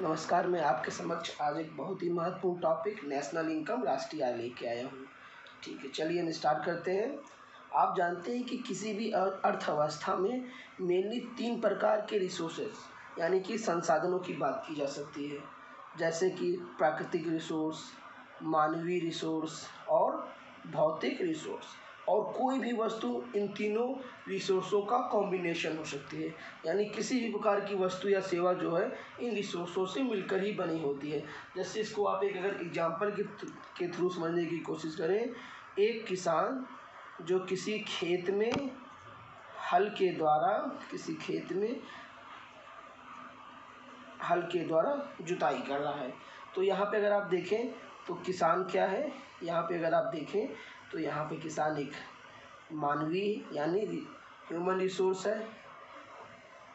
नमस्कार। मैं आपके समक्ष आज एक बहुत ही महत्वपूर्ण टॉपिक नेशनल इनकम राष्ट्रीय आय लेके आया हूँ। ठीक है, चलिए हम स्टार्ट करते हैं। आप जानते हैं कि किसी भी अर्थव्यवस्था में मेनली 3 प्रकार के रिसोर्सेज यानी कि संसाधनों की बात की जा सकती है, जैसे कि प्राकृतिक रिसोर्स, मानवीय रिसोर्स और भौतिक रिसोर्स। और कोई भी वस्तु इन तीनों रिसोर्सों का कॉम्बिनेशन हो सकती है, यानी किसी भी प्रकार की वस्तु या सेवा जो है इन रिसोर्सों से मिलकर ही बनी होती है। जैसे इसको आप एक अगर एग्जाम्पल के थ्रू समझने की कोशिश करें, एक किसान जो किसी खेत में हल के द्वारा जुताई कर रहा है। तो यहाँ पे अगर आप देखें तो किसान क्या है, यहाँ पे अगर आप देखें तो यहाँ पे किसान एक मानवीय यानी ह्यूमन रिसोर्स है,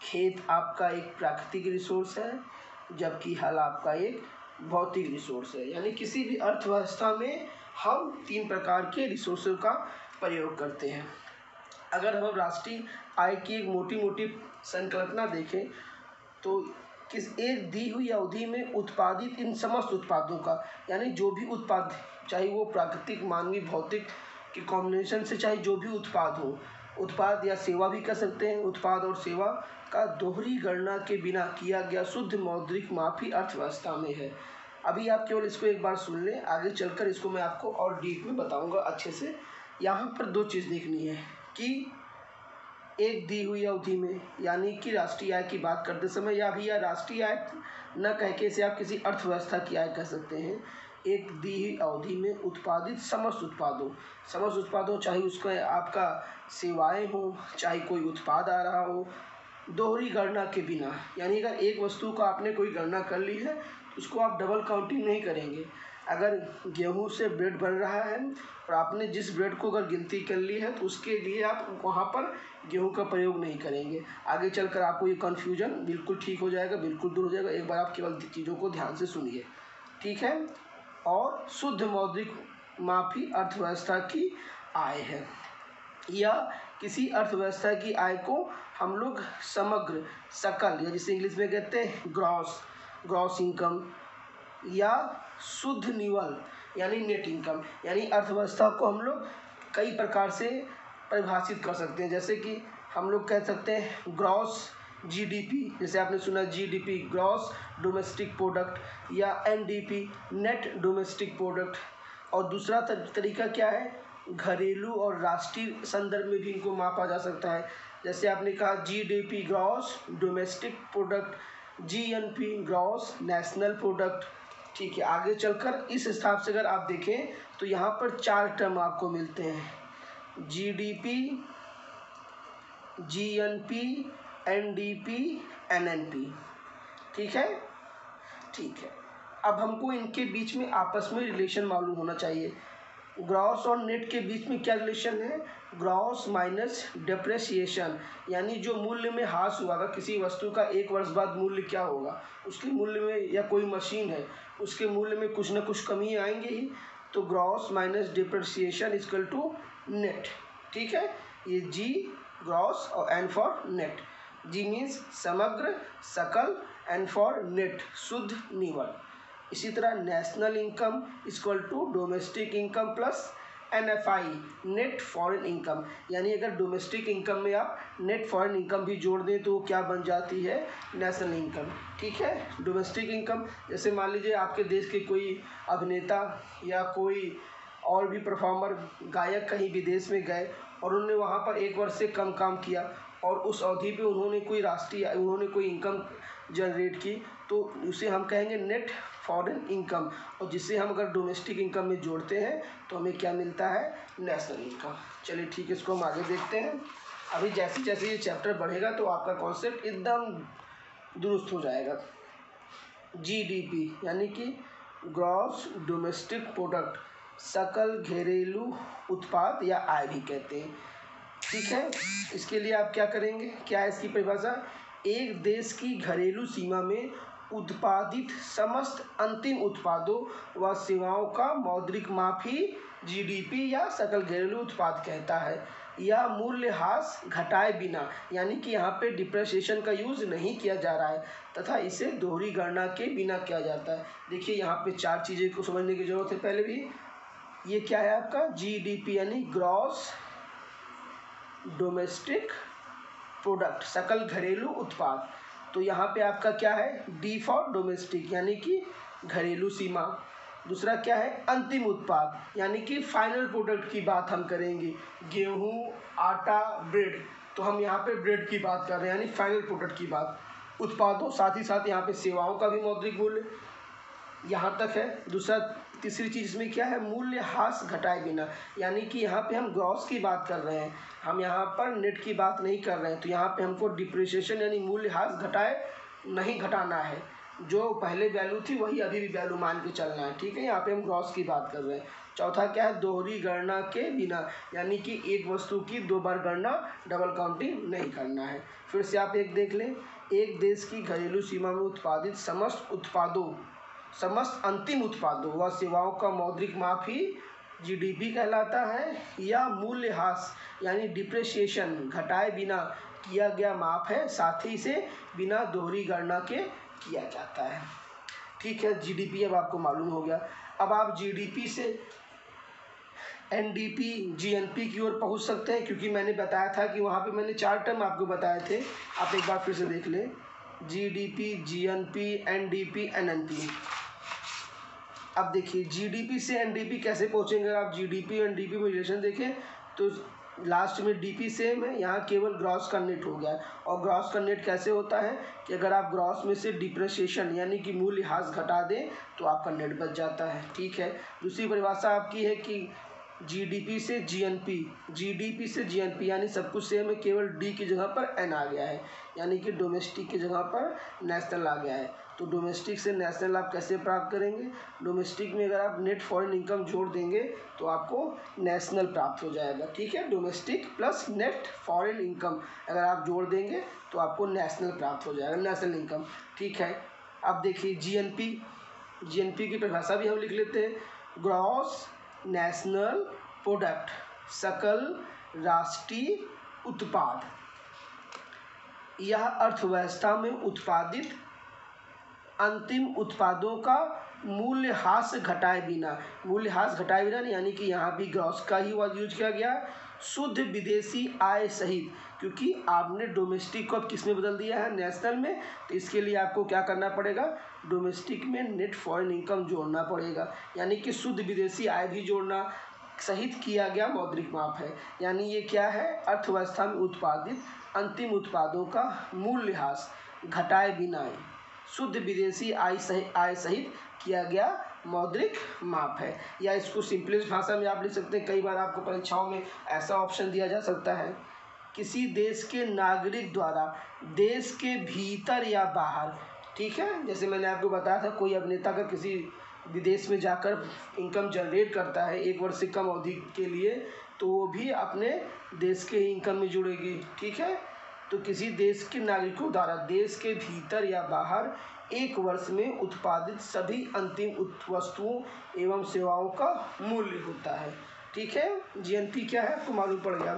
खेत आपका एक प्राकृतिक रिसोर्स है, जबकि हल आपका एक भौतिक रिसोर्स है। यानी किसी भी अर्थव्यवस्था में हम 3 प्रकार के रिसोर्सों का प्रयोग करते हैं। अगर हम राष्ट्रीय आय की एक मोटी संकल्पना देखें तो किस एक दी हुई अवधि में उत्पादित इन समस्त उत्पादों का, यानी जो भी उत्पाद, चाहे वो प्राकृतिक, मानवीय, भौतिक के कॉम्बिनेशन से चाहे जो भी उत्पाद हो, उत्पाद या सेवा भी कह सकते हैं, उत्पाद और सेवा का दोहरी गणना के बिना किया गया शुद्ध मौद्रिक माफी अर्थव्यवस्था में है। अभी आप केवल इसको एक बार सुन लें, आगे चलकर इसको मैं आपको और डीप में बताऊंगा अच्छे से। यहाँ पर 2 चीज़ देखनी है कि एक दी हुई अवधि में, यानी कि राष्ट्रीय आय की बात करते समय, या भी या राष्ट्रीय आय न कह के इसे आप किसी अर्थव्यवस्था की आय कह सकते हैं, एक दी हुई अवधि में उत्पादित समस्त उत्पादों चाहे उसका आपका सेवाएं हो, चाहे कोई उत्पाद आ रहा हो, दोहरी गणना के बिना। यानी अगर एक वस्तु का आपने कोई गणना कर ली है तो उसको आप डबल काउंटिंग नहीं करेंगे। अगर गेहूं से ब्रेड बन रहा है और आपने जिस ब्रेड को अगर गिनती कर ली है तो उसके लिए आप वहाँ पर गेहूं का प्रयोग नहीं करेंगे। आगे चलकर आपको ये कन्फ्यूजन बिल्कुल ठीक हो जाएगा, बिल्कुल दूर हो जाएगा। एक बार आप केवल चीज़ों को ध्यान से सुनिए, ठीक है। और शुद्ध मौद्रिक माफी अर्थव्यवस्था की आय है, या किसी अर्थव्यवस्था की आय को हम लोग समग्र, सकल, या जिसे इंग्लिश में कहते हैं ग्रॉस इनकम, या शुद्ध निवल यानी नेट इनकम, यानी अर्थव्यवस्था को हम लोग कई प्रकार से परिभाषित कर सकते हैं। जैसे कि हम लोग कह सकते हैं ग्रॉस जीडीपी, जैसे आपने सुना जीडीपी ग्रॉस डोमेस्टिक प्रोडक्ट, या एनडीपी नेट डोमेस्टिक प्रोडक्ट। और दूसरा तरीका क्या है, घरेलू और राष्ट्रीय संदर्भ में भी इनको मापा जा सकता है। जैसे आपने कहा GDP gross domestic product, GNP gross national product, ठीक है। आगे चलकर इस हिसाब से अगर आप देखें तो यहाँ पर 4 टर्म आपको मिलते हैं, जीडीपी, जीएनपी, एनडीपी, एनएनपी, ठीक है। अब हमको इनके बीच में आपस में रिलेशन मालूम होना चाहिए। ग्रॉस और नेट के बीच में क्या रिलेशन है, ग्रॉस माइनस डेप्रेसिएशन, यानी जो मूल्य में ह्रास हुआ, किसी वस्तु का 1 वर्ष बाद मूल्य क्या होगा, उसके मूल्य में, या कोई मशीन है उसके मूल्य में कुछ ना कुछ कमी आएंगे ही। तो gross minus depreciation equal to net, ठीक है। ये जी ग्रॉस और N for net. G means समग्र, सकल, एन फॉर नेट शुद्ध निवल। इसी तरह national income equal to domestic income plus NFI net foreign income, यानी अगर डोमेस्टिक इनकम में आप नेट फॉरेन इनकम भी जोड़ दें तो क्या बन जाती है, नेशनल इनकम, ठीक है। डोमेस्टिक इनकम, जैसे मान लीजिए आपके देश के कोई अभिनेता या कोई और भी परफॉर्मर, गायक कहीं विदेश में गए और उन्होंने वहाँ पर 1 वर्ष से कम काम किया और उस अवधि पे उन्होंने कोई इनकम जनरेट की, तो उसे हम कहेंगे नेट फॉरेन इनकम। और जिसे हम अगर डोमेस्टिक इनकम में जोड़ते हैं तो हमें क्या मिलता है, नेशनल इनकम। चलिए ठीक है, इसको हम आगे देखते हैं। अभी जैसे जैसे ये चैप्टर बढ़ेगा तो आपका कॉन्सेप्ट एकदम दुरुस्त हो जाएगा। जीडीपी यानी कि ग्रॉस डोमेस्टिक प्रोडक्ट, सकल घरेलू उत्पाद या आय भी कहते हैं, ठीक है। इसके लिए आप क्या करेंगे, क्या है इसकी परिभाषा, एक देश की घरेलू सीमा में उत्पादित समस्त अंतिम उत्पादों व सेवाओं का मौद्रिक माफी जीडीपी या सकल घरेलू उत्पाद कहता है। या मूल्यह्रास घटाए बिना, यानी कि यहाँ पे डिप्रेशिएशन का यूज़ नहीं किया जा रहा है तथा इसे दोहरी गणना के बिना किया जाता है। देखिए यहाँ पे 4 चीज़ें को समझने की ज़रूरत है। पहले भी ये क्या है आपका जीडीपी यानी ग्रॉस डोमेस्टिक प्रोडक्ट, सकल घरेलू उत्पाद। तो यहाँ पे आपका क्या है डी फॉर डोमेस्टिक यानी कि घरेलू सीमा। दूसरा क्या है अंतिम उत्पाद यानी कि फाइनल प्रोडक्ट की बात हम करेंगे, गेहूँ, आटा, ब्रेड। तो हम यहाँ पे ब्रेड की बात कर रहे हैं यानी फाइनल प्रोडक्ट की बात। उत्पादों साथ ही साथ यहाँ पे सेवाओं का भी मौद्रिक मूल्य यहाँ तक है। दूसरा तीसरी चीज़ इसमें क्या है मूल्यह्रास घटाए बिना, यानी कि यहाँ पे हम ग्रॉस की बात कर रहे हैं, हम यहाँ पर नेट की बात नहीं कर रहे हैं। तो यहाँ पे हमको डिप्रिसिएशन यानी मूल्यह्रास घटाए नहीं घटाना है, जो पहले वैल्यू थी वही अभी भी वैल्यू मान के चलना है, ठीक है। यहाँ पे हम ग्रॉस की बात कर रहे हैं। चौथा क्या है दोहरी गणना के बिना, यानी कि एक वस्तु की 2 बार गणना डबल काउंटिंग नहीं करना है। फिर से आप एक देख लें, एक देश की घरेलू सीमा में उत्पादित समस्त अंतिम उत्पादों व सेवाओं का मौद्रिक माप ही जीडीपी कहलाता है, या मूल्यह्रास यानी डिप्रिसिएशन घटाए बिना किया गया माप है, साथ ही इसे बिना दोहरी गणना के किया जाता है, ठीक है। जीडीपी अब आपको मालूम हो गया। अब आप जीडीपी से एनडीपी जीएनपी की ओर पहुंच सकते हैं, क्योंकि मैंने बताया था कि वहाँ पे मैंने 4 टर्म आपको बताए थे। आप एक बार फिर से देख लें, जीडीपी, जीएनपी, एनडीपी, एनएनपी। अब देखिए जीडीपी से एनडीपी कैसे पहुँचेंगे। आप जीडीपी और एनडीपी में रिलेशन देखें तो लास्ट में डीपी सेम है, यहाँ केवल ग्रॉस का नेट हो गया है। और ग्रॉस का नेट कैसे होता है कि अगर आप ग्रॉस में से डिप्रिसिएशन यानी कि मूल्यह्रास घटा दें तो आपका नेट बच जाता है, ठीक है। दूसरी परिभाषा आपकी है कि जीडीपी से जीएनपी, जीडीपी से जीएनपी यानी सब कुछ सेम है, केवल डी की जगह पर एन आ गया है, यानी कि डोमेस्टिक की जगह पर नेशनल आ गया है। तो डोमेस्टिक से नेशनल आप कैसे प्राप्त करेंगे, डोमेस्टिक में अगर आप नेट फॉरेन इनकम जोड़ देंगे तो आपको नेशनल प्राप्त हो जाएगा, ठीक है। Domestic plus net foreign income अगर आप जोड़ देंगे तो आपको नेशनल प्राप्त हो जाएगा, नेशनल इनकम, ठीक है। अब देखिए जीएनपी, जीएनपी की परिभाषा भी हम लिख लेते हैं, ग्रॉस नेशनल प्रोडक्ट, सकल राष्ट्रीय उत्पाद। यह अर्थव्यवस्था में उत्पादित अंतिम उत्पादों का मूल्यह्रास घटाए बिना, मूल्यह्रास घटाए बिना यानी कि यहाँ भी ग्रॉस का ही वर्ड यूज किया गया, शुद्ध विदेशी आय सहित, क्योंकि आपने डोमेस्टिक को अब किस में बदल दिया है नेशनल में, तो इसके लिए आपको क्या करना पड़ेगा डोमेस्टिक में नेट फॉरेन इनकम जोड़ना पड़ेगा, यानी कि शुद्ध विदेशी आय भी जोड़ना सहित किया गया मौद्रिक माप है। यानी ये क्या है अर्थव्यवस्था में उत्पादित अंतिम उत्पादों का मूल्यह्रास घटाए बिना शुद्ध विदेशी आय सहित किया गया मौद्रिक माप है। या इसको सिंपलेस्ट भाषा में आप लिख सकते हैं, कई बार आपको परीक्षाओं में ऐसा ऑप्शन दिया जा सकता है, किसी देश के नागरिक द्वारा देश के भीतर या बाहर, ठीक है। जैसे मैंने आपको बताया था कोई अभिनेता अगर किसी विदेश में जाकर इनकम जनरेट करता है 1 वर्ष से कम अवधि के लिए, तो वो भी अपने देश के इनकम में जुड़ेगी, ठीक है। तो किसी देश के नागरिकों द्वारा देश के भीतर या बाहर 1 वर्ष में उत्पादित सभी अंतिम वस्तुओं एवं सेवाओं का मूल्य होता है, ठीक है। जीएनपी क्या है आपको मालूम पड़ गया।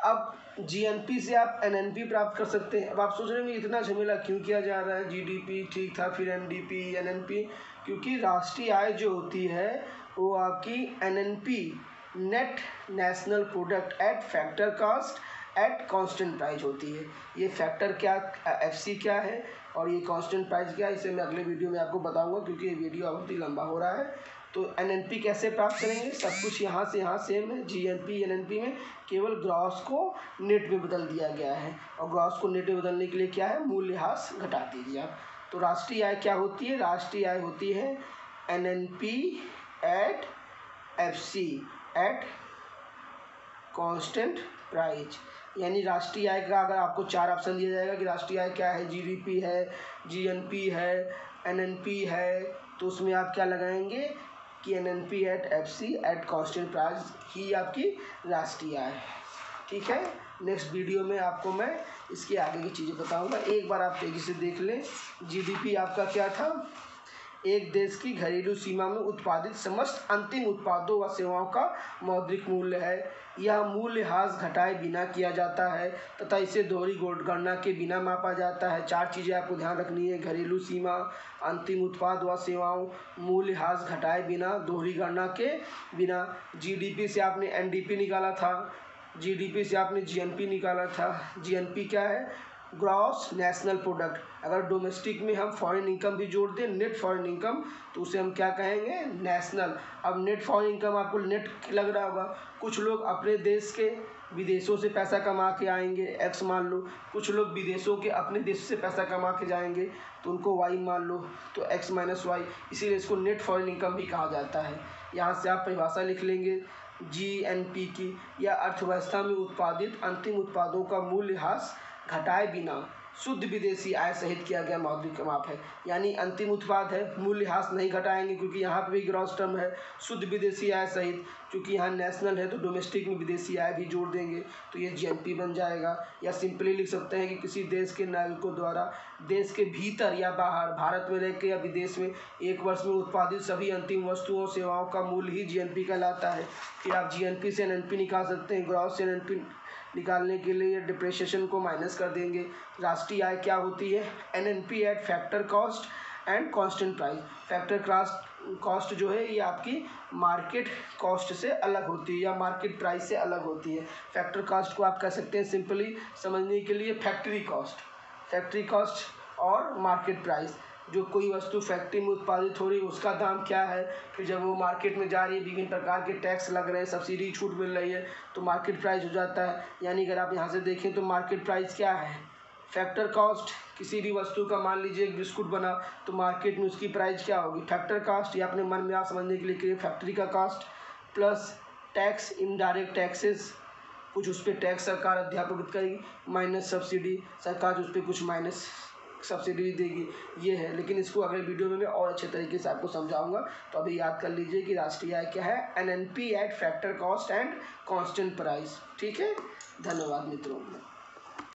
अब जीएनपी से आप एनएनपी प्राप्त कर सकते हैं। अब आप सोच रहे हैं इतना झमेला क्यों किया जा रहा है, जीडीपी ठीक था, फिर एनडीपी, एनएनपी, क्योंकि राष्ट्रीय आय जो होती है वो आपकी NNP net national product at factor cost at constant price होती है। ये फैक्टर क्या एफसी क्या है और ये कांस्टेंट प्राइस क्या है, इसे मैं अगले वीडियो में आपको बताऊंगा, क्योंकि ये वीडियो बहुत ही लंबा हो रहा है। तो एनएनपी कैसे प्राप्त करेंगे, सब कुछ यहाँ से यहाँ सेम है। जीएनपी एनएनपी में केवल ग्रॉस को नेट में बदल दिया गया है, और ग्रॉस को नेट में बदलने के लिए क्या है मूल्यह्रास घटा दीजिए आप। तो राष्ट्रीय आय क्या होती है, राष्ट्रीय आय होती है NNP at FC at constant price. यानी राष्ट्रीय आय का अगर आपको 4 ऑप्शन दिया जाएगा कि राष्ट्रीय आय क्या है, जीडीपी है, जीएनपी है, एनएनपी है, तो उसमें आप क्या लगाएंगे कि NNP at FC at constant price ही आपकी राष्ट्रीय आय है, ठीक है। नेक्स्ट वीडियो में आपको मैं इसके आगे की चीज़ें बताऊंगा। एक बार आप तेज़ी से देख लें, जीडीपी आपका क्या था, एक देश की घरेलू सीमा में उत्पादित समस्त अंतिम उत्पादों व सेवाओं का मौद्रिक मूल्य है। यह मूल्य ह्रास घटाए बिना किया जाता है तथा इसे दोहरी गणना के बिना मापा जाता है। 4 चीज़ें आपको ध्यान रखनी है: घरेलू सीमा, अंतिम उत्पाद व सेवाओं, मूल्य ह्रास घटाए बिना, दोहरी गणना के बिना। जीडीपी से आपने एनडीपी निकाला था, जीडीपी से आपने जीएनपी निकाला था। जीएनपी क्या है? Gross national product. अगर डोमेस्टिक में हम फॉरेन इनकम भी जोड़ दें, नेट फॉरेन इनकम, तो उसे हम क्या कहेंगे? नेशनल। अब नेट फॉरेन इनकम आपको नेट लग रहा होगा। कुछ लोग अपने देश के विदेशों से पैसा कमा के आएंगे, एक्स मान लो। कुछ लोग विदेशों के अपने देश से पैसा कमा के जाएंगे, तो उनको वाई मान लो, तो एक्स माइनस वाई। इसीलिए इसको नेट फॉरेन इनकम भी कहा जाता है। यहाँ से आप परिभाषा लिख लेंगे जीएनपी की, या अर्थव्यवस्था में उत्पादित अंतिम उत्पादों का मूल्य ह्रास घटाए बिना शुद्ध विदेशी आय सहित किया गया मौद्रिक माप है। यानी अंतिम उत्पाद है, मूल्य ह्रास नहीं घटाएंगे क्योंकि यहाँ पे भी ग्रॉस टर्म है। शुद्ध विदेशी आय सहित, क्योंकि यहाँ नेशनल है तो डोमेस्टिक में विदेशी आय भी जोड़ देंगे, तो ये जीएनपी बन जाएगा। या सिंपली लिख सकते हैं कि किसी देश के नागरिकों द्वारा देश के भीतर या बाहर, भारत में रह के या विदेश में, एक वर्ष में उत्पादित सभी अंतिम वस्तुओं सेवाओं का मूल्य ही जीएनपी कहलाता है। फिर आप जीएनपी से एनएनपी निकाल सकते हैं। ग्रॉस से एनएनपी निकालने के लिए डिप्रिसिएशन को माइनस कर देंगे। राष्ट्रीय आय क्या होती है? NNP eight factor cost and constant price. Factor cost जो है ये आपकी मार्केट कॉस्ट से अलग होती है या मार्केट प्राइस से अलग होती है। फैक्टर कॉस्ट को आप कह सकते हैं सिंपली समझने के लिए फैक्ट्री कॉस्ट और मार्केट प्राइस। जो कोई वस्तु फैक्ट्री में उत्पादित हो रही है उसका दाम क्या है, फिर जब वो मार्केट में जा रही है, विभिन्न प्रकार के टैक्स लग रहे हैं, सब्सिडी छूट मिल रही है, तो मार्केट प्राइस हो जाता है। यानी अगर आप यहाँ से देखें तो मार्केट प्राइस क्या है? Factor cost. किसी भी वस्तु का मान लीजिए एक बिस्कुट बना, तो मार्केट में उसकी प्राइस क्या होगी? Factor cost. या अपने मन में आप समझने के लिए करिए फैक्ट्री का cost plus tax, indirect taxes, कुछ उस पर टैक्स सरकार अध्यापित करेगी, माइनस सब्सिडी, सरकार उस पर कुछ माइनस सब्सिडी देगी। ये है, लेकिन इसको अगले वीडियो में मैं और अच्छे तरीके से आपको समझाऊंगा। तो अभी याद कर लीजिए कि राष्ट्रीय आय क्या है? NNP eight factor cost and constant price. ठीक है, धन्यवाद मित्रों।